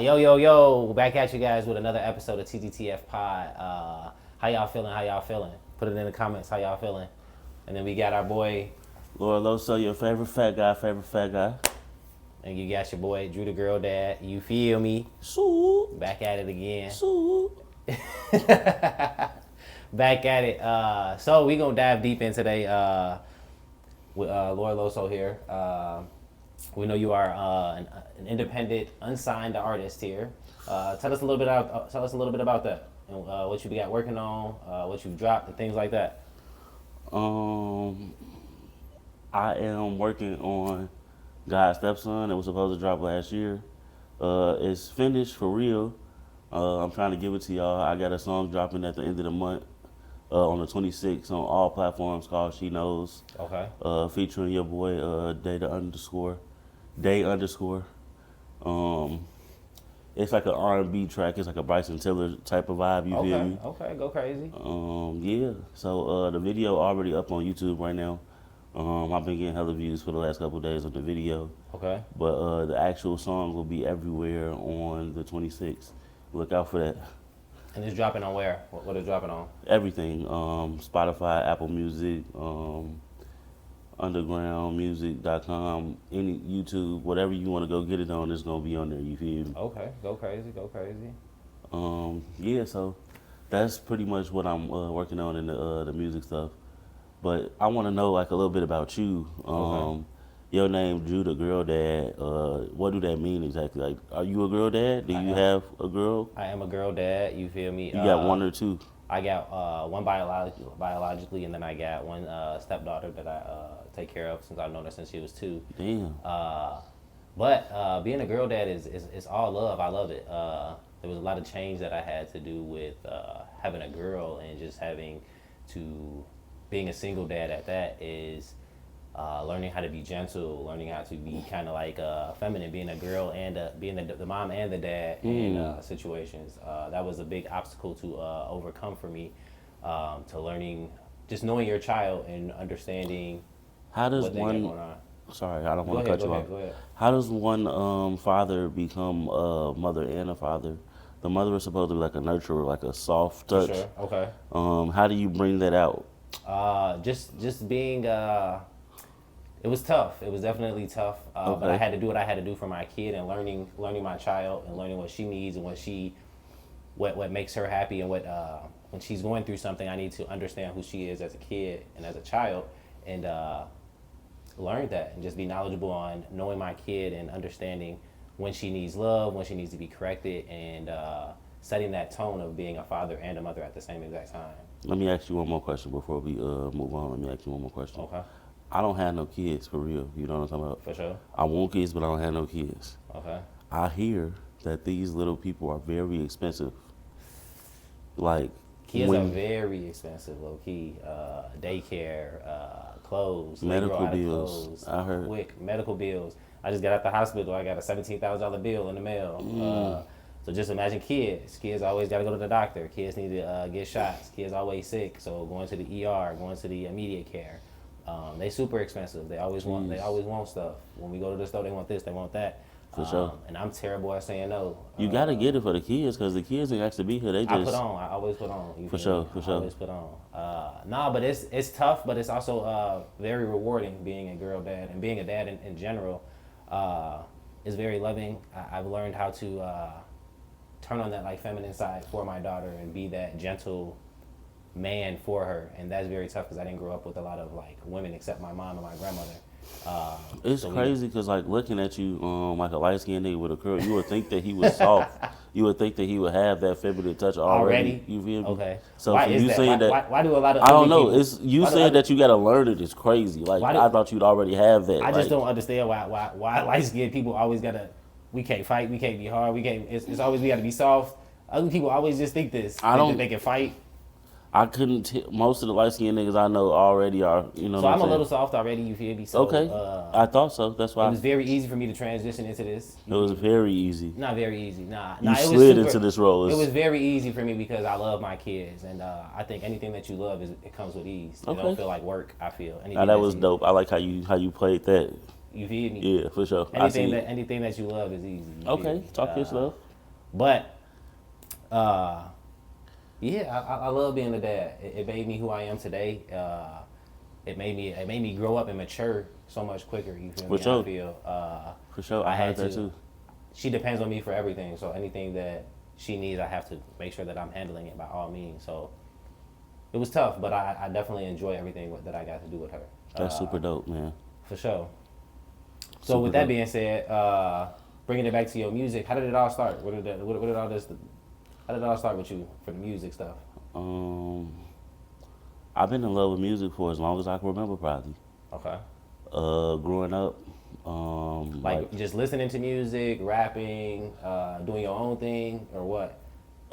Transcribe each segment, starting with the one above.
Yo, back at you guys with another episode of TGTF Pod. How y'all feeling? Put it in the comments, how y'all feeling? And then we got our boy, Lord Loso, your favorite fat guy. and you got your boy, Drew the Girl Dad. You feel me? Swoop, Back at it again. swoop. Back at it. So we gonna dive deep in today with Lord Loso here. We know you are an independent, unsigned artist here. Tell us a little bit about that and what you got working on, what you've dropped, and things like that. I am working on God's Stepson. It was supposed to drop last year. It's finished for real. I'm trying to give it to y'all. I got a song dropping at the end of the month on the 26th on all platforms called She Knows. Okay. Featuring your boy Day underscore. It's like an R&B track. It's like a Bryson Tiller type of vibe. You feel me? Okay, go crazy. Yeah. So the video already up on YouTube right now. I've been getting hella views for the last couple of days on the video. Okay. But the actual song will be everywhere on the 26th. Look out for that. And it's dropping on where? What is dropping on? Everything. Spotify, Apple Music, undergroundmusic.com, any YouTube, whatever you want to go get it on, it's gonna be on there. You feel me? Okay, go crazy. Yeah. So that's pretty much what I'm working on in the music stuff. But I want to know like a little bit about you. Okay. Your name, Drew the Girl Dad. What do that mean exactly? Like, are you a girl dad? Do you have a girl? I am a girl dad. You feel me? You got one or two? I got one biologically, and then I got one stepdaughter that I take care of since I've known her since she was 2. Damn. But being a girl dad is all love. I love it. There was a lot of change that I had to do with having a girl and just having to being a single dad at that is learning how to be gentle, learning how to be kind of like feminine, being a girl and being the mom and the dad in situations. That was a big obstacle to overcome for me, to learning, just knowing your child and understanding How does what they got going one? on. Sorry, I don't want to cut you off. Go ahead. How does one father become a mother and a father? The mother is supposed to be like a nurturer, like a soft touch. Sure. Okay. How do you bring that out? Just being. It was tough. It was definitely tough. But I had to do what I had to do for my kid and learning my child and learning what she needs and what makes her happy and what when she's going through something, I need to understand who she is as a kid and as a child and learn that and just be knowledgeable on knowing my kid and understanding when she needs love, when she needs to be corrected, and setting that tone of being a father and a mother at the same exact time. Let me ask you one more question before we move on. Let me ask you one more question. Okay. I don't have no kids for real. You know what I'm talking about? For sure. I want kids, but I don't have no kids. Okay. I hear that these little people are very expensive. Like Kids are very expensive, low key. Daycare, clothes, medical bills. bills. I heard Quick medical bills. I just got out the hospital. I got a $17,000 bill in the mail. So just imagine kids. Kids always got to go to the doctor. Kids need to get shots. Kids always sick. So going to the ER, going to the immediate care. They super expensive. They always want. They always want stuff. When we go to the store, they want this. They want that. For sure. And I'm terrible at saying no. you gotta get it for the kids because the kids ain't actually be here. They just I always put on. You For feel sure, me? for I sure. always put on. But it's tough, but it's also very rewarding being a girl dad and being a dad in general. Is very loving. I've learned how to turn on that like feminine side for my daughter and be that gentle man for her, and that's very tough because I didn't grow up with a lot of like women except my mom and my grandmother. It's crazy because like looking at you, like a light skinned nigga with a curl, you would think that he was soft. You would think that he would have that feminine touch already. You feel me? Okay. So why for is you that? saying that, Why do a lot of I don't know. people, It's you saying that you gotta learn it is crazy. Like I thought you'd already have that. I just don't understand why light skinned people always gotta. We can't fight. We can't be hard. We can't. It's always we gotta be soft. Other people always just think this. I don't. They can fight. I couldn't. Most of the light skinned niggas I know already are. You know. So what I'm I'm a little soft already. You feel me? So, okay. I thought so. That's why it was very easy for me to transition into this. it was very easy. Not very easy. Nah. You It was slid super, into this role. It was very easy for me because I love my kids, and I think anything that you love it comes with ease. It don't feel like work. I feel. Now that was dope. I like how you played that. You feel me? Yeah, for sure. Anything that you love is easy. Okay, talk your stuff. But yeah, I love being a dad. It made me who I am today. It made me grow up and mature so much quicker. You feel For me? sure. I feel For sure, I I had heard that to. too. She depends on me for everything. So anything that she needs, I have to make sure that I'm handling it by all means. So it was tough, but I definitely enjoy everything that I got to do with her. That's super dope, man. For sure. So Super with that dope. being said, bringing it back to your music, how did it all start? What did all this? How did it all start with you for the music stuff? Um, I've been in love with music for as long as I can remember, probably. Okay. Growing up, Like just listening to music, rapping, doing your own thing, or what?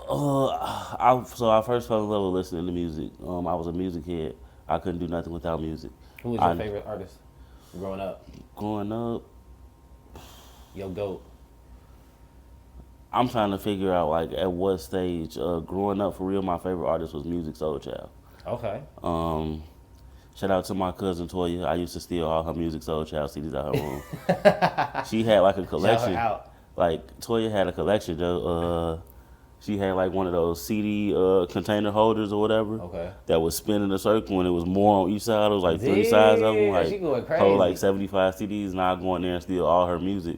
I first fell in love with listening to music. I was a music head. I couldn't do nothing without music. Who was your I favorite artist growing up? growing up, Your goat. I'm trying to figure out like at what stage. Growing up, for real, my favorite artist was Music Soul Child. Okay. Um, Shout out to my cousin Toya. I used to steal all her Music Soul Child CDs out her room. She had like a Shout her collection. out. Like Toya had a collection, though. She had like one of those CD container holders or whatever Okay. that was spin in a circle, and it was more on each side. It was like three sides of them, Yeah, she like going hold like crazy. 75 CDs, and I go in there and steal all her music.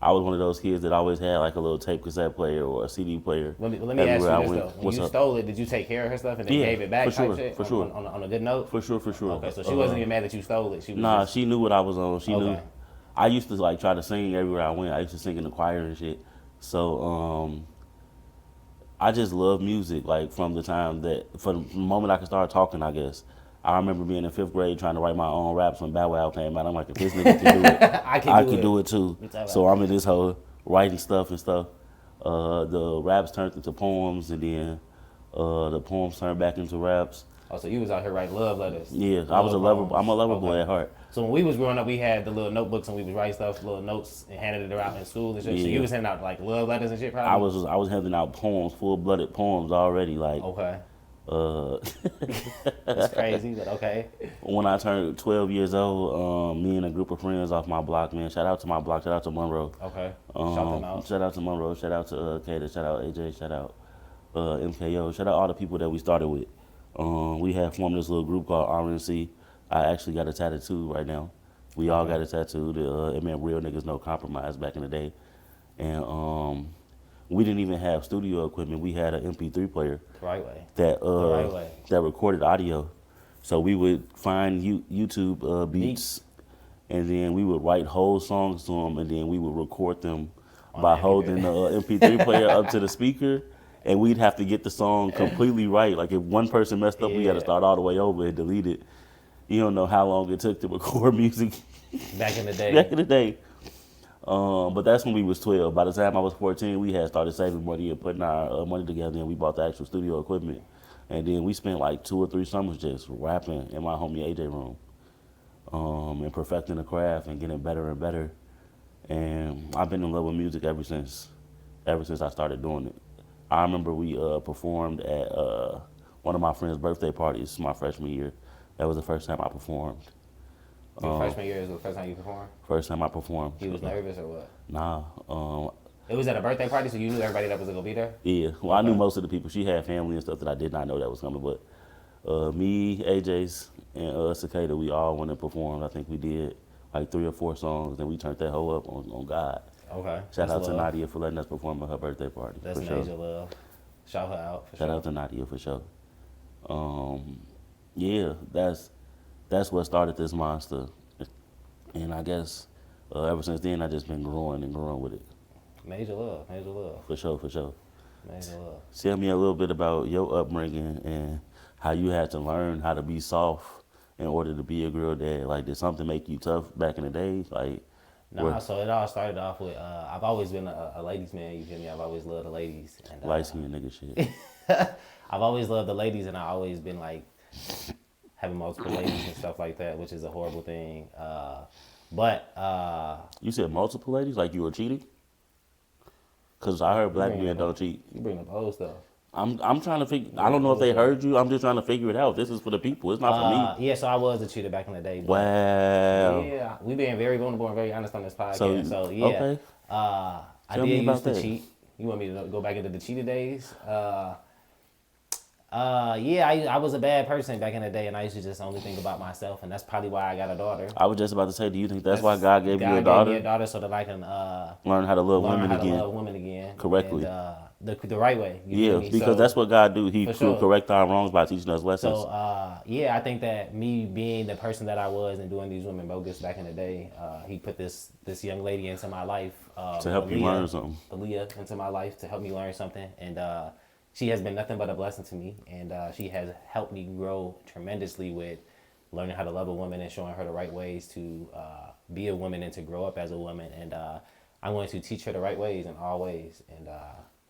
I was one of those kids that always had like a little tape cassette player or a CD player. Let me ask Everywhere you I this went. though. When What's you up? stole it, did you take care of her stuff and then Yeah, gave it back for type sure, shit for sure. on a good note? For sure, for sure. Okay, so she wasn't even mad that you stole it. She was Nah, just she knew what I was on. She knew. okay. I used to like try to sing everywhere I went. I used to sing in the choir and shit. So I just love music. Like from the moment I could start talking, I guess. I remember being in 5th grade trying to write my own raps when Bow Wow came out. I'm like, if this nigga can do it, I can I do can it. do it too. You talking So about- I'm in this whole writing stuff and stuff. The raps turned into poems, and then the poems turned back into raps. Oh, so you was out here writing love letters. Yeah, I was a love lover. poems. I'm a lover boy Okay. at heart. So when we was growing up, we had the little notebooks and we was writing stuff, little notes, and handed it out in school and shit. So Yeah. you was handing out like love letters and shit, probably. I was handing out poems, full-blooded poems already. Like Okay, uh, that's crazy, but okay. when I turned 12 years old, me and a group of friends off my block, man. Shout out to my block. Shout out to Monroe. Okay. Shout them out. Shout out to Monroe. Shout out to Kata. Shout out AJ. Shout out MKO. Shout out all the people that we started with. We had formed this little group called RNC. I actually got a tattoo right now. We all got a tattoo. It meant real niggas no compromise back in the day. And we didn't even have studio equipment. We had an MP3 player Right way. that right way. that recorded audio. So we would find YouTube beats, and then we would write whole songs to them, and then we would record them by the holding the MP3 player up to the speaker, and we'd have to get the song completely right. Like if one person messed up, we had to Yeah. start all the way over and delete it. You don't know how long it took to record music Back in the day. back in the day. But that's when we was 12. By the time I was 14, we had started saving money and putting our money together, and we bought the actual studio equipment. And then we spent like 2 or 3 summers just rapping in my homie AJ room, and perfecting the craft and getting better and better. And I've been in love with music ever since I started doing it. I remember we performed at one of my friend's birthday parties my freshman year. That was the first time I performed. Your freshman year is the first time you performed? First time I performed. He was nervous or what? Nah. It was at a birthday party, so you knew everybody that was gonna be there? Yeah. Well, I knew most of the people. She had family and stuff that I did not know that was coming. But me, AJ's, and Cicada, we all went and performed. I think we did like 3 or 4 songs. Then we turned that hoe up on God. Okay. Shout That's out to love. Nadia for letting us perform at her birthday party. That's for major sure. love. Shout her out for Shout sure. out to Nadia for sure. Yeah, that's what started this monster. And I guess ever since then, I just been growing and growing with it. Major love. Major love. For sure, for sure. Major love. Tell me a little bit about your upbringing and how you had to learn how to be soft in order to be a girl dad. Like, did something make you tough back in the day? Like, Nah, so it all started off with I've always been a ladies man. You feel me? I've always loved the ladies. And, light skinned nigga shit. I've always loved the ladies, and I've always been like having multiple ladies and stuff like that, which is a horrible thing. But You said multiple ladies? Like you were cheating? Because I heard black bringing men up- don't cheat. you bring up old stuff. I'm trying to figure. I don't know if they heard you. I'm just trying to figure it out. This is for the people. It's not for me. Yeah, so I was a cheater back in the day. But Wow. yeah, we being very vulnerable and very honest on this podcast. So, So, yeah, okay. I Tell me did about used to that. cheat. You want me to go back into the cheetah days? Yeah, I was a bad person back in the day, and I used to just only think about myself, and that's probably why I got a daughter. I was just about to say, do you think that's why God gave you a God daughter? gave me a daughter so that I can Learn how to love learn women how again. to love women again Correctly. and the right way. You Yeah, feel me? because So, that's what God do. He for will sure. correct our wrongs by teaching us lessons. So yeah, I think that me being the person that I was and doing these women bogus back in the day, he put this young lady into my life to help you learn something. Aaliyah into my life to help me learn something, and she has been nothing but a blessing to me, and she has helped me grow tremendously with learning how to love a woman and showing her the right ways to be a woman and to grow up as a woman, and I'm going to teach her the right ways in all ways, and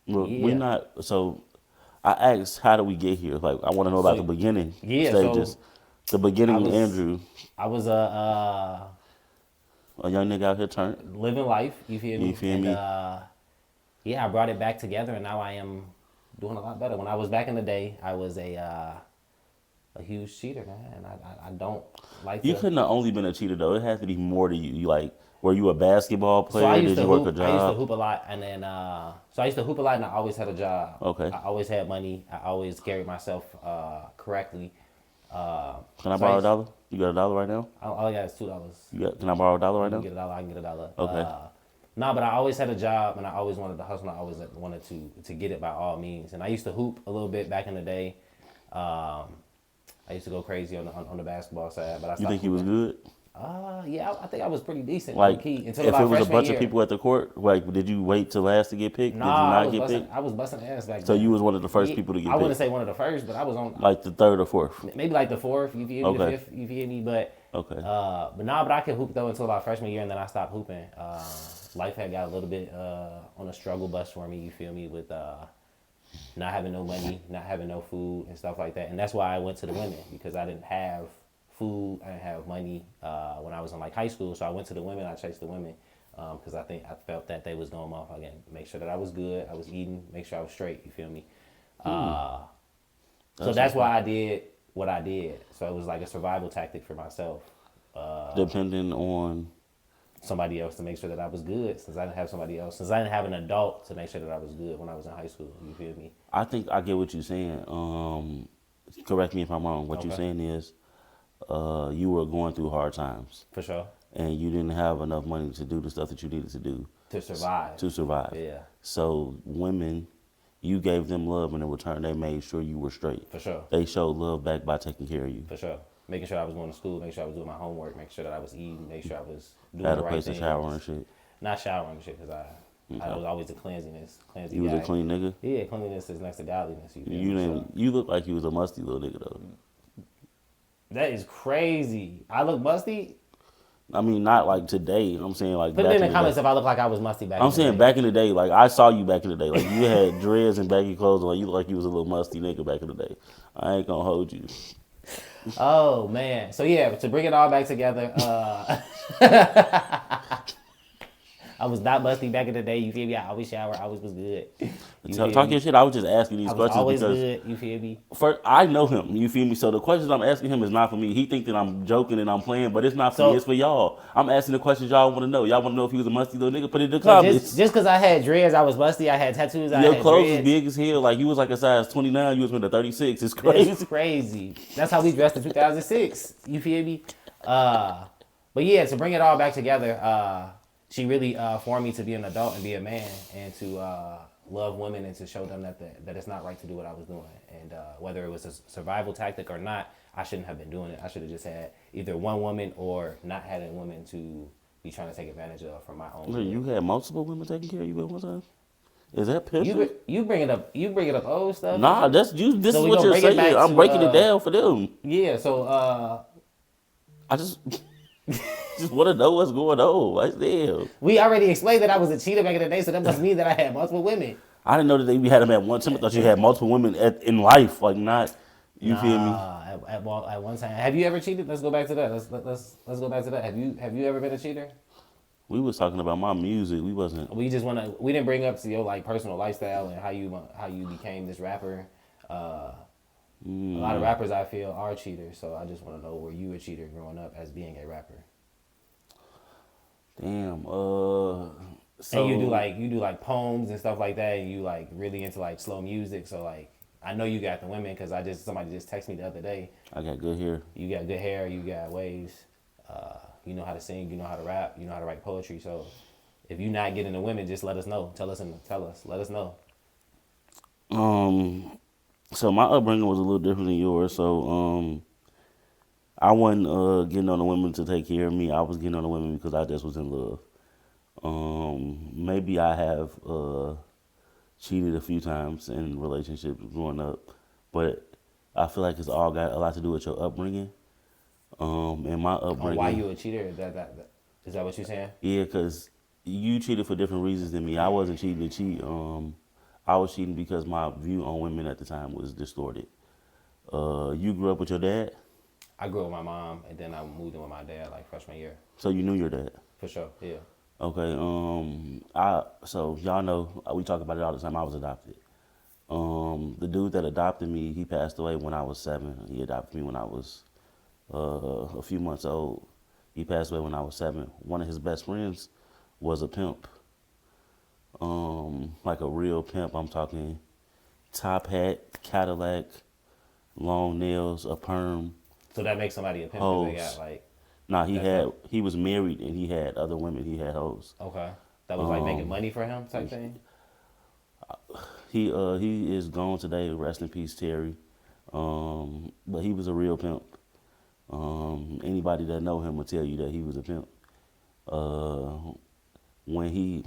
Well, yeah. we're not. So I asked, how did we get here? Like, I want to know about the beginning stages. The beginning, Andrew. I was a young nigga out here turned. living life, you feel me? You feel me? Yeah, I brought it back together, and now I am doing a lot better. When I was back in the day, I was a huge cheater, man, and I don't like. You couldn't have only been a cheater though. It has to be more to you. You like, were you a basketball player? So I used Did to you work hoop. a job? I used to hoop a lot, and then so I used to hoop a lot, and I always had a job. Okay. I always had money. I always carried myself correctly. Can I borrow a dollar? You got a dollar right now? All I got is $2. Can I borrow a dollar right You now? can get a dollar. I can get a dollar. Okay. No, but I always had a job, and I always wanted to hustle. And I always wanted to get it by all means. And I used to hoop a little bit back in the day. I used to go crazy on the basketball side, but I stopped. You think he was good? Yeah, I think I was pretty decent. Like, key, if until it about was a bunch year. of people at the court, like, did you wait till last to get picked? Nah, did you not get picked? I was busting ass back then. So you was one of the first people to get I picked? wouldn't say one of the first, but I was on Like the third or fourth? maybe like the fourth. You feel me? Okay. The fifth. You feel me? But Okay. but I could hoop though until about freshman year, and then I stopped hooping. Life had got a little bit on a struggle bus for me. You feel me? With not having no money, not having no food, and stuff like that. And that's why I went to the women, because I didn't have food, I didn't have money when I was in like high school. So I went to the women. I chased the women because I felt that they was going off again. Make sure that I was good, I was eating, make sure I was straight. You feel me? So that's why I did what I did. So it was like a survival tactic for myself. Depending on Somebody else to make sure that I was good, since I didn't have somebody else, since I didn't have an adult to make sure that I was good when I was in high school. You feel me? I think I get what you're saying. Correct me if I'm wrong. What you're Okay. saying is you were going through hard times. For sure. And you didn't have enough money to do the stuff that you needed to do. To survive. To survive. Yeah. So women, you gave them love, and in return they made sure you were straight. For sure. They showed love back by taking care of you. For sure. Making sure I was going to school, making sure I was doing my homework, making sure that I was eating, making sure I was doing Had the a right place things. to shower and shit. Not showering and shit, because I was always a cleanliness guy. You was a clean nigga? Yeah, cleanliness is next to godliness. You, feel You me? didn't. You look like you was a musty little nigga though. That is crazy. I look musty? I mean, not like today. I'm saying like. Put back it in the day. comments if I look like I was musty back I'm in the saying day. back in the day, like I saw you back in the day, like you had dreads and baggy clothes, like you look like you was a little musty nigga back in the day. I ain't gonna hold you. Oh, man. So, yeah, to bring it all back together, I was not musty back in the day. You feel me? I always shower. I always was good. Talk your shit. I was just asking these I was questions always because good. You feel me? first, I know him. You feel me? So the questions I'm asking him is not for me. He think that I'm joking and I'm playing, but it's not for me. It's for y'all. I'm asking the questions y'all want to know. Y'all want to know if he was a musty little nigga? Put it in the comments. Just because I had dreads, I was musty. I had tattoos. I Your had clothes dreads. is big as hell. Like you was like a size 29. You was with a 36. It's crazy. It's crazy. That's how we dressed in 2006. You feel me? But yeah, to bring it all back together, she really formed me to be an adult and be a man and to love women and to show them that it's not right to do what I was doing. And whether it was a survival tactic or not, I shouldn't have been doing it. I should have just had either one woman or not had a woman to be trying to take advantage of for my own. You had multiple women taking care of you at one time? Is that pimping? You bring it up old stuff? Nah, that's you. This So is we what gonna you're bring it saying. back I'm to, breaking it down for them. Yeah, so I just want to know what's going on. Like, damn. we already explained that I was a cheater back in the day, so that must mean that I had multiple women. I didn't know that you had them at one time. I thought you had multiple women in life, like not. You feel me? At one time. Have you ever cheated? Let's go back to that. Let's go back to that. Have you ever been a cheater? We was talking about my music. We wasn't. We didn't bring up to your like personal lifestyle and how you became this rapper. A lot of rappers I feel are cheaters, so I just want to know, were you a cheater growing up as being a rapper? Damn. And you do So like poems and stuff like that, and you like really into like slow music. So like I know you got the women because somebody just texted me the other day. I got good hair. You got good hair, you got waves, you know how to sing, you know how to rap, you know how to write poetry. So if you're not getting the women, just let us know. Let us know. Um, so my upbringing was a little different than yours. So I wasn't getting on the women to take care of me. I was getting on the women because I just was in love. Maybe I have cheated a few times in relationships growing up, but I feel like it's all got a lot to do with your upbringing. And my On why upbringing, you a cheater? Is that what you're saying? yeah, because you cheated for different reasons than me. I wasn't cheating to cheat. I was cheating because my view on women at the time was distorted. You grew up with your dad, I grew up with my mom, and then I moved in with my dad like freshman year. so you knew your dad. For sure, yeah. Okay. I so y'all know we talk about it all the time. I was adopted. The dude that adopted me, he passed away when I was 7. He adopted me when I was a few months old. He passed away when I was 7. One of his best friends was a pimp, like a real pimp. I'm talking top hat, Cadillac, long nails, a perm, So that makes somebody a pimp because they got hoes. like Nah, that stuff. he was married and he had other women. He had hoes. Okay, that was like making money for him type thing. He is gone today. Rest in peace, Terry. But he was a real pimp. Anybody that know him will tell you that he was a pimp. Uh, when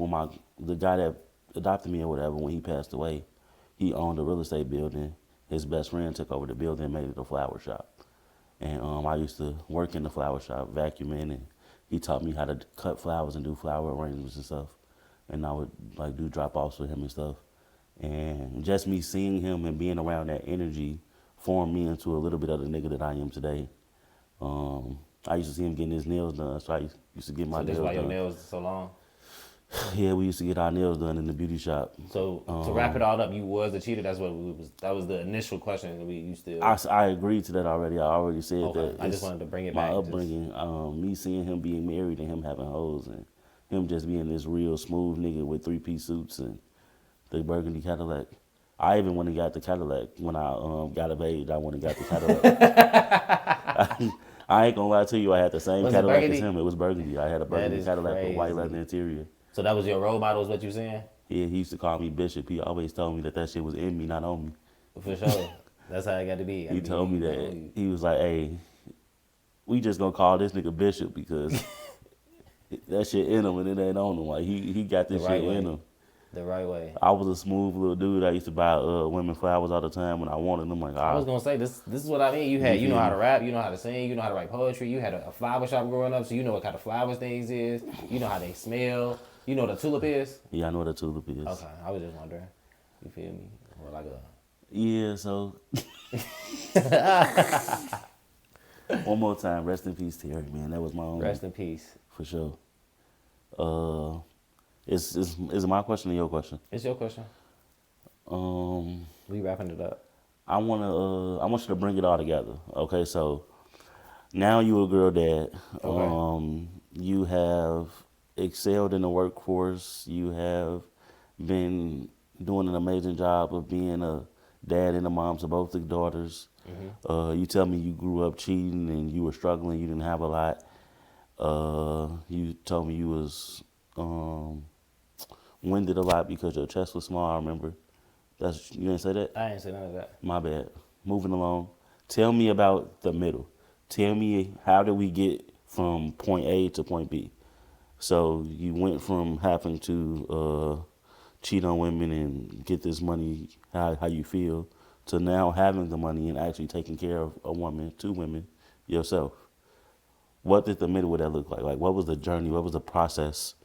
the guy that adopted me or whatever, when he passed away, he owned a real estate building. His best friend took over the building and made it a flower shop. And I used to work in the flower shop, vacuuming, and he taught me how to cut flowers and do flower arrangements and stuff. And I would like do drop offs with him and stuff. And just me seeing him and being around that energy formed me into a little bit of the nigga that I am today. I used to see him getting his nails done, so I used to get my So this nails why your done. nails so long. Yeah, we used to get our nails done in the beauty shop. So to wrap it all up, you was a cheater. That's what we was. That was the initial question. We you still I agreed to that already. I already said okay. that I just it's wanted to bring it my back. Just upbringing. Me seeing him being married and him having hoes and him just being this real smooth nigga with 3-piece suits and the burgundy Cadillac. I even went and got the Cadillac when I got of age. I went and got the Cadillac. I ain't gonna lie to you. I had the same was it Cadillac as burgundy? him. It was burgundy. I had a That burgundy is Cadillac with white leather crazy. interior. So that was your role model, is what you saying? Yeah, he used to call me Bishop. He always told me that that shit was in me, not on me. For sure. That's how it got to be. It got He to be told in me you, not that on you. he was like, "Hey, we just gonna call this nigga Bishop because that shit in him and it ain't on him. Like he got The this shit right in way. him." The right way. I was a smooth little dude. I used to buy women flowers all the time when I wanted them. Like, I was ah, gonna say this is what I mean. you You know feel how me? to rap, you know how to sing, you know how to write poetry. You had a flower shop growing up, so you know what kind of flowers things is. You know how they smell. You know what a tulip is. Yeah, I know what a tulip is. Okay, I was just wondering. You feel me? Or like a Yeah, so one more time, rest in peace, Terry, man. That was my own rest in peace. for sure. Uh, is it my question or your question? It's your question. Um, We wrapping it up. I want you to bring it all together. Okay, so now you a girl dad. Okay. You have excelled in the workforce. You have been doing an amazing job of being a dad and a mom to both the daughters. You tell me you grew up cheating and you were struggling. You didn't have a lot. You told me you was winded a lot because your chest was small. I remember. You didn't say that. I ain't say none of that. My bad. Moving along. Tell me about the middle. Tell me how did we get from point A to point B? So you went from having to cheat on women and get this money, how you feel, to now having the money and actually taking care of a woman, 2 women, yourself. What did the middle of that look like? Like, what was the journey? What was the process?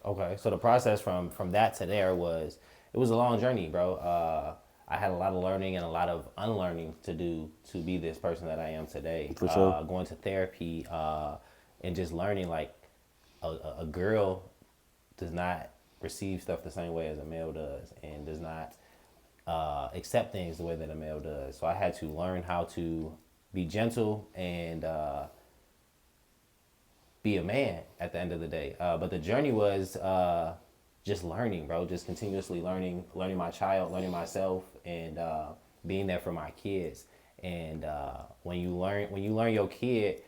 Okay, so the process from that to there was it was a long journey, bro. I had a lot of learning and a lot of unlearning to do to be this person that I am today. For sure. Going to therapy and just learning like a girl does not receive stuff the same way as a male does, and does not accept things the way that a male does. So I had to learn how to be gentle and be a man at the end of the day. But the journey was just learning, bro. Just continuously learning my child, learning myself, and being there for my kids. And when you learn your kid,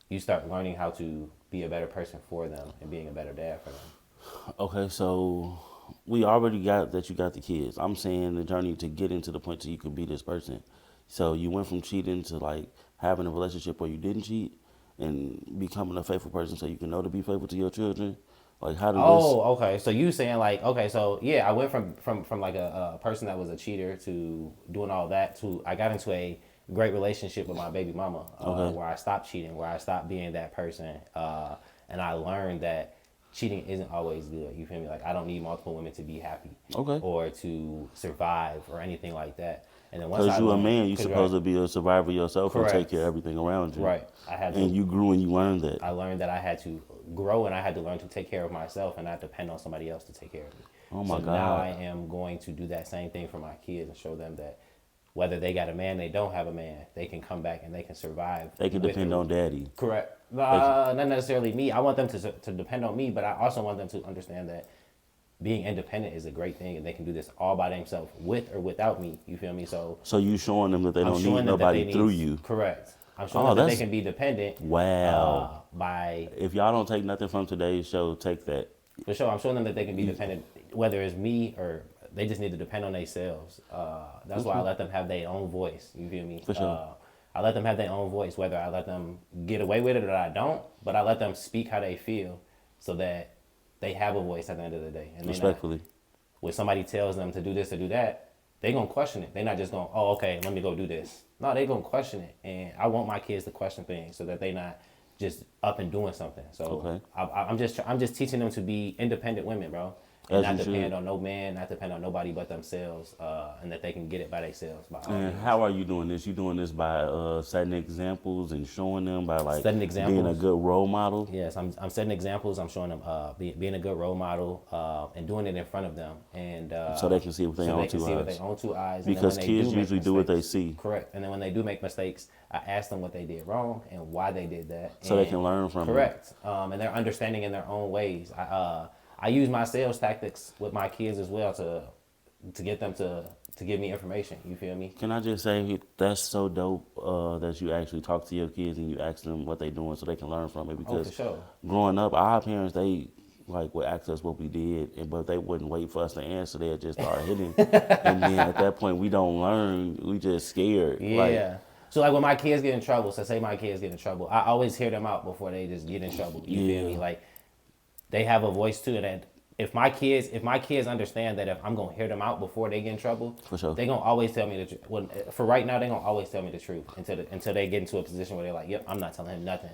you start learning how to be a better person for them and being a better dad for them. Okay, so we already got that you got the kids. I'm saying the journey to get into the point so you can be this person. So you went from cheating to like having a relationship where you didn't cheat and becoming a faithful person so you can know to be faithful to your children. Like how did this? Oh, okay. So you saying like, okay, so yeah, I went from like a person that was a cheater to doing all that to I got into a great relationship with my baby mama, Okay. where I stopped cheating, where I stopped being that person, and I learned that cheating isn't always good. You feel me? Like I don't need multiple women to be happy, Okay. or to survive or anything like that. And then once Because I you a learned, man, you 'cause supposed to be a survivor yourself and take correct, care of everything around you. right, I had And to. you grew and you learned that. I learned that I had to grow and I had to learn to take care of myself and not depend on somebody else to take care of me. Oh my So now God. I am going to do that same thing for my kids and show them that whether they got a man, they don't have a man, they can come back and they can survive. They can with depend or- on daddy. Correct. Not necessarily me. I want them to depend on me, but I also want them to understand that being independent is a great thing and they can do this all by themselves with or without me. You feel me? So So you showing them that they I'm don't showing need them that nobody they through need, you. correct. I'm showing Oh, them that they that's can be dependent wow. by If y'all don't take nothing from today's show, take that. For sure, I'm showing them that they can be dependent, whether it's me or they just need to depend on themselves. That's why I let them have their own voice. You feel me? For sure. I let them have their own voice, whether I let them get away with it or I don't. But I let them speak how they feel, so that they have a voice at the end of the day. And Respectfully. when somebody tells them to do this or do that, they gonna question it. They're not just going, oh, okay, let me go do this. No, they gonna question it. And I want my kids to question things so that they not just up and doing something. So Okay. I'm just teaching them to be independent women, bro, and As not you depend should. on no man, not depend on nobody but themselves, and that they can get it by themselves. By all And means. how are you doing this? You doing this by setting examples and showing them by like Setting being a examples. good role model. Yes, I'm setting examples. I'm showing them being a good role model, and doing it in front of them, and So they can see with their so own they can two see with eyes. their own two eyes. And then Because when they kids do make usually do what they mistakes- see. Correct. And then when they do make mistakes, I ask them what they did wrong and why they did that. So they And- can learn from it. correct. And they're understanding in their own ways. I use my sales tactics with my kids as well to get them to give me information. You feel me? Can I just say that's so dope that you actually talk to your kids and you ask them what they doing so they can learn from it. Oh, Because for sure. growing up, our parents they like would ask us what we did, but they wouldn't wait for us to answer. They'd just start hitting, and then at that point we don't learn. We just scared. Yeah. Like, So like when my kids get in trouble, so say my kids get in trouble, I always hear them out before they just get in trouble. You feel me? Yeah. Like they have a voice too, and if my kids understand that if I'm gonna hear them out before they get in trouble, For sure. they gonna always tell me the truth. Well, for right now, they gonna always tell me the truth until they get into a position where they're like, "Yep, I'm not telling him nothing."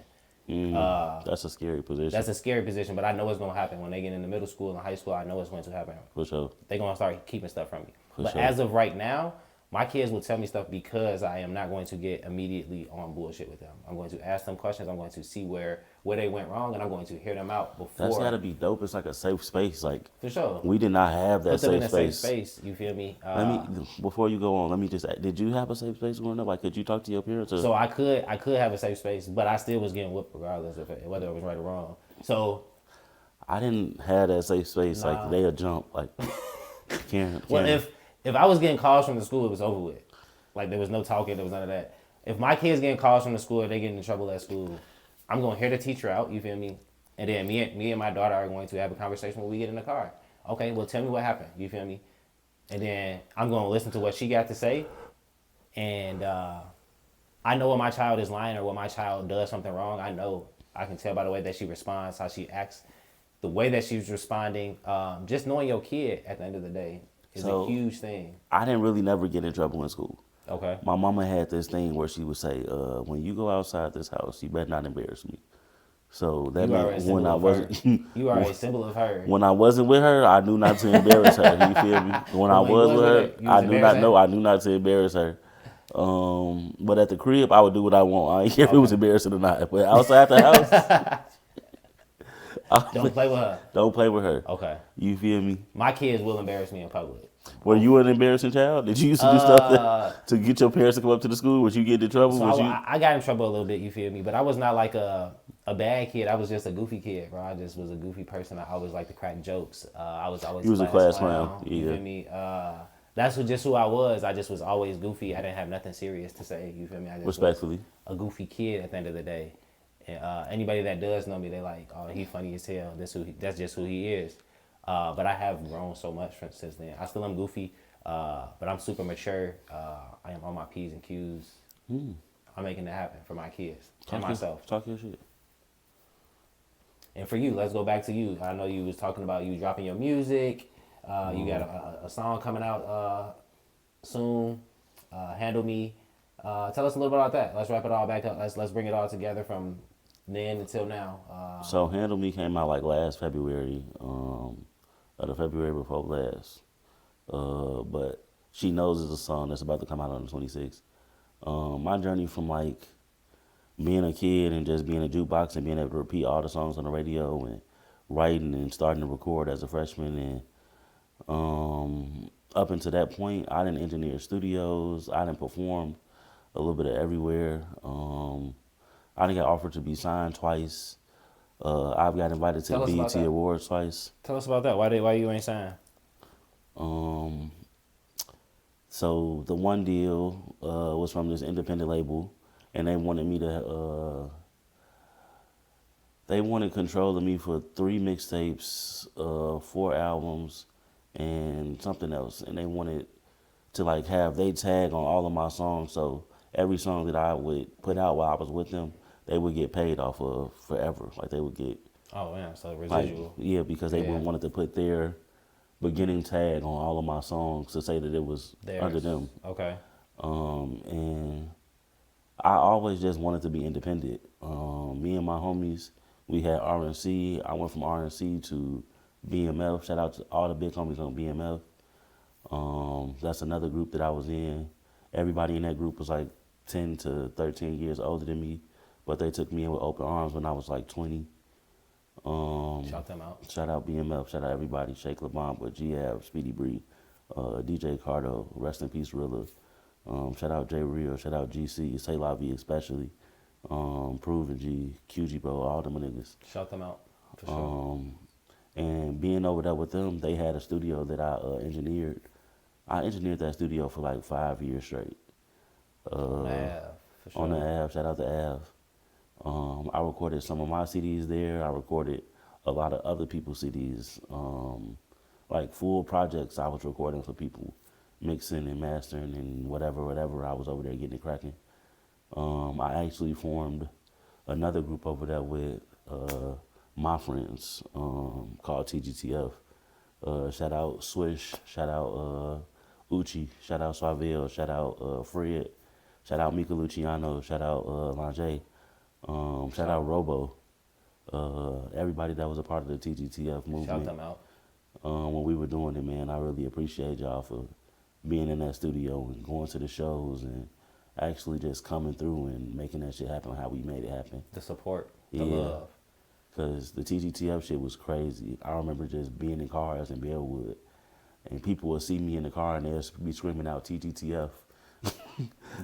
that's a scary position. That's a scary position, but I know it's gonna happen when they get into middle school and high school. I know it's going to happen. For sure. They're gonna start keeping stuff from me. For But sure. as of right now, my kids will tell me stuff because I am not going to get immediately on bullshit with them. I'm going to ask them questions. I'm going to see where they went wrong, and I'm going to hear them out before. That's gotta be dope. It's like a safe space. Like for sure. we did not have that Put them in safe a safe space. space. You feel me? Let me before you go on. Let me just. Did you have a safe space growing up? Like, could you talk to your parents? Or? So I could have a safe space, but I still was getting whipped regardless of whether it was right or wrong. So I didn't have that safe space. Nah. Like they'll jump. Like Karen. well, if I was getting calls from the school, it was over with. Like there was no talking, there was none of that. If my kids getting calls from the school, or they getting in trouble at school, I'm gonna hear the teacher out. You feel me? And then me and my daughter are going to have a conversation when we get in the car. Okay, well tell me what happened. You feel me? And then I'm gonna listen to what she got to say, and I know when my child is lying or when my child does something wrong. I can tell by the way that she responds, how she acts, the way that she's responding. Just knowing your kid at the end of the day is a huge thing. I didn't really never get in trouble in school. Okay. My mama had this thing where she would say, when you go outside this house, you better not embarrass me. So that You are a meant symbol when I of wasn't her. You are a symbol of her. when I wasn't with her, I knew not to embarrass her. You feel me? When I when you was was with her, with her, you I was knew not embarrassing? no, I knew not to embarrass her. But at the crib, I would do what I want. I didn't care if it was embarrassing or not. But outside the house, Don't play with her. don't play with her. Okay. You feel me? My kids will embarrass me in public. Were you an embarrassing child? Did you used to do stuff Uh, to get your parents to come up to the school? Was you getting in trouble? so Was you? I got in trouble a little bit. You feel me? But I was not like a bad kid. I was just a goofy kid, bro. I just was a goofy person. I always liked to crack jokes. I was always You was a class class clown. clown. You Yeah. feel me? That's just who I was. I just was always goofy. I didn't have nothing serious to say. You feel me? I just was Respectfully. a goofy kid at the end of the day. And anybody that does know me, they like, oh, he funny as hell. That's just who he is. But I have grown so much since then. I still am goofy, but I'm super mature. I am on my P's and Q's. I'm making it happen for my kids and myself. Talk your shit. And for you, let's go back to you. I know you was talking about you dropping your music. You got a song coming out soon. Handle Me. Tell us a little bit about that. Let's wrap it all back up. Let's bring it all together from then until now. So Handle Me came out like last February, or the February before last. But She Knows is a song that's about to come out on the 26th. My journey from like being a kid and just being a jukebox and being able to repeat all the songs on the radio and writing and starting to record as a freshman and up until that point, I didn't engineer studios. I didn't perform a little bit of everywhere. I didn't get offered to be signed twice. I've got invited to Tell us about BET that. Awards twice. Tell us about that. Why you ain't signed? Um, so the one deal was from this independent label, and they wanted me to. They wanted control of me for 3 mixtapes, 4 albums, and something else. And they wanted to like have they tag on all of my songs. So every song that I would put out while I was with them, they would get paid off of forever. Like they would get Oh man, so like residual. yeah, because they Yeah. wanted to put their beginning tag on all of my songs to say that it was under Theirs. them. Okay. And I always just wanted to be independent. Me and my homies, we had RNC. I went from RNC to BMF. Shout out to all the big homies on BMF. That's another group that I was in. Everybody in that group was like 10 to 13 years older than me, but they took me in with open arms when I was like 20. Shout them out. Shout out BMF, shout out everybody, Shake LeBron, but G-Ab, Speedy Bree, DJ Cardo, rest in peace Rilla. Shout out J Real, shout out GC, Say La Vie especially, Proven G, QG Bro, all them niggas. Shout them out. For sure. And being over there with them, they had a studio that I engineered. I engineered that studio for like 5 years straight. Yeah, for sure. On the Ave, shout out to Ave. I recorded some of my CDs there. I recorded a lot of other people's CDs. Like full projects I was recording for people, mixing and mastering and whatever. I was over there getting it cracking. I actually formed another group over there with my friends called TGTF. Shout out Swish, shout out Uchi, shout out Suaville, shout out Fred, shout out Mika Luciano, shout out Lange, shout out Robo. Everybody that was a part of the TGTF movement. Shout them out. When we were doing it, man, I really appreciate y'all for being in that studio and going to the shows and actually just coming through and making that shit happen how we made it happen. The support. The Yeah. love. Because the TGTF shit was crazy. I remember just being in cars in Bellwood and people would see me in the car and they'd be screaming out TGTF.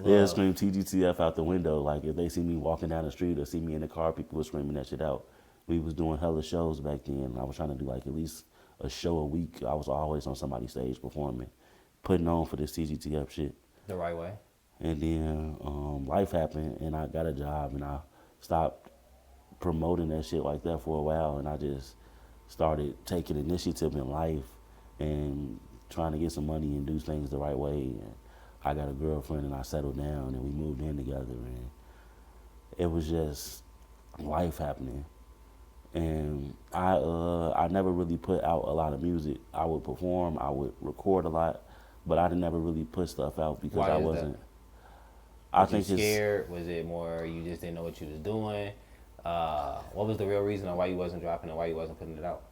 They'd scream TGTF out the window. Like if they see me walking down the street or see me in the car, people were screaming that shit out. We was doing hella shows back then. I was trying to do like at least a show a week. I was always on somebody's stage performing, putting on for this TGTF shit. The right way. And then life happened and I got a job and I stopped promoting that shit like that for a while and I just started taking initiative in life and trying to get some money and do things the right way. And I got a girlfriend and I settled down and we moved in together and it was just life happening. And I never really put out a lot of music. I would perform, I would record a lot, but I never really put stuff out because Why I is wasn't. that? I Was think you it's scared? Was it more you just didn't know what you was doing? What was the real reason on why you wasn't dropping and why you wasn't putting it out?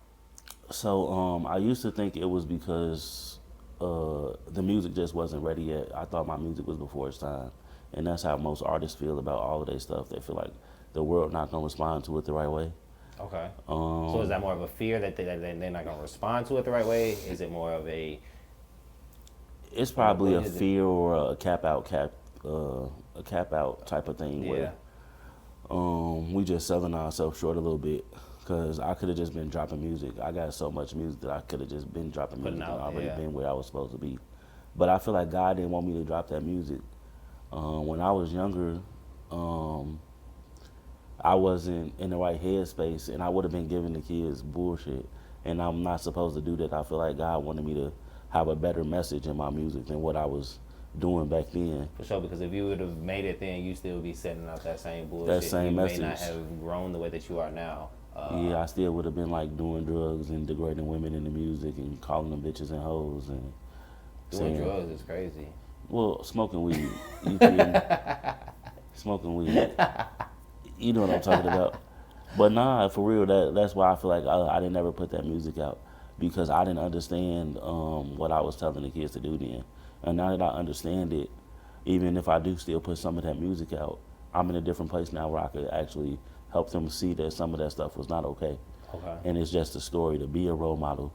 so. I used to think it was because the music just wasn't ready yet. I thought my music was before its time, and that's how most artists feel about all of their stuff. They feel like the world not gonna respond to it the right way. Okay. So is that more of a fear that they're not gonna respond to it the right way? Is it more of It's probably What a is it? fear or a cap out type of thing Yeah. where we just selling ourselves short a little bit. Cause I could have just been dropping music. I got so much music that I could have just been dropping Putting music and out, already yeah. been where I was supposed to be. But I feel like God didn't want me to drop that music. When I was younger, I wasn't in the right headspace, and I would have been giving the kids bullshit. And I'm not supposed to do that. I feel like God wanted me to have a better message in my music than what I was doing back then. For sure, because if you would have made it then, you still be sending out that same bullshit. That same you message. may not have grown the way that you are now. Yeah, I still would have been like doing drugs and degrading women in the music and calling them bitches and hoes and Doing saying, drugs is crazy. well, smoking weed. You feel smoking weed. You know what I'm talking about. But nah, for real, that's why I feel like I didn't ever put that music out because I didn't understand what I was telling the kids to do then. And now that I understand it, even if I do still put some of that music out, I'm in a different place now where I could actually help them see that some of that stuff was not okay. Okay. And it's just a story to be a role model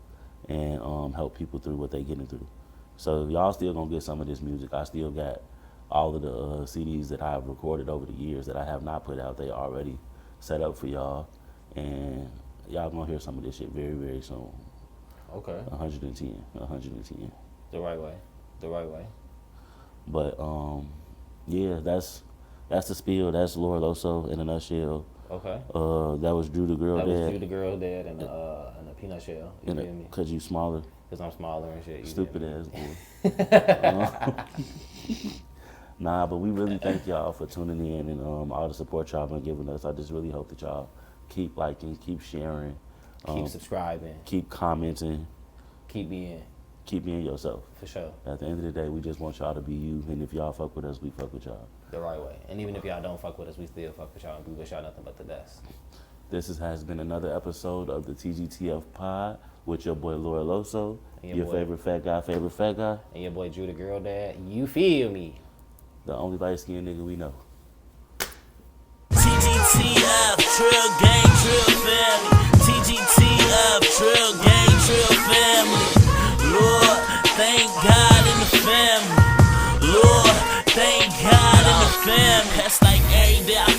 and help people through what they're getting through. So y'all still gonna get some of this music. I still got all of the CDs that I've recorded over the years that I have not put out. They already set up for y'all, and y'all gonna hear some of this shit very, very soon. Okay. 110. The right way. The right way. But yeah, that's the spiel. That's Laura Loso in a nutshell. Okay. That was Drew the Girl That Dad. was you, the girl dad, and a peanut shell. You feel me? Cause you smaller. Because I'm smaller and shit. You Stupid feel me? ass boy. Nah, but we really thank y'all for tuning in and all the support y'all been giving us. I just really hope that y'all keep liking, keep sharing, Keep subscribing. keep commenting, Keep being. keep being yourself. For sure. At the end of the day, we just want y'all to be you, and if y'all fuck with us, we fuck with y'all. The right way. And even if y'all don't fuck with us, we still fuck with y'all and we wish y'all nothing but the best. Has been another episode of the TGTF Pod with your boy Laura Loso, And your boy- favorite fat guy, And your boy Drew the girl dad. You feel me? the only light-skinned nigga we know. TGTF, Trill Gang, Trill Family. TGTF, Trill Gang, Trill Family. Lord, thank God in the family. Lord, thank God in the family. That's like every day I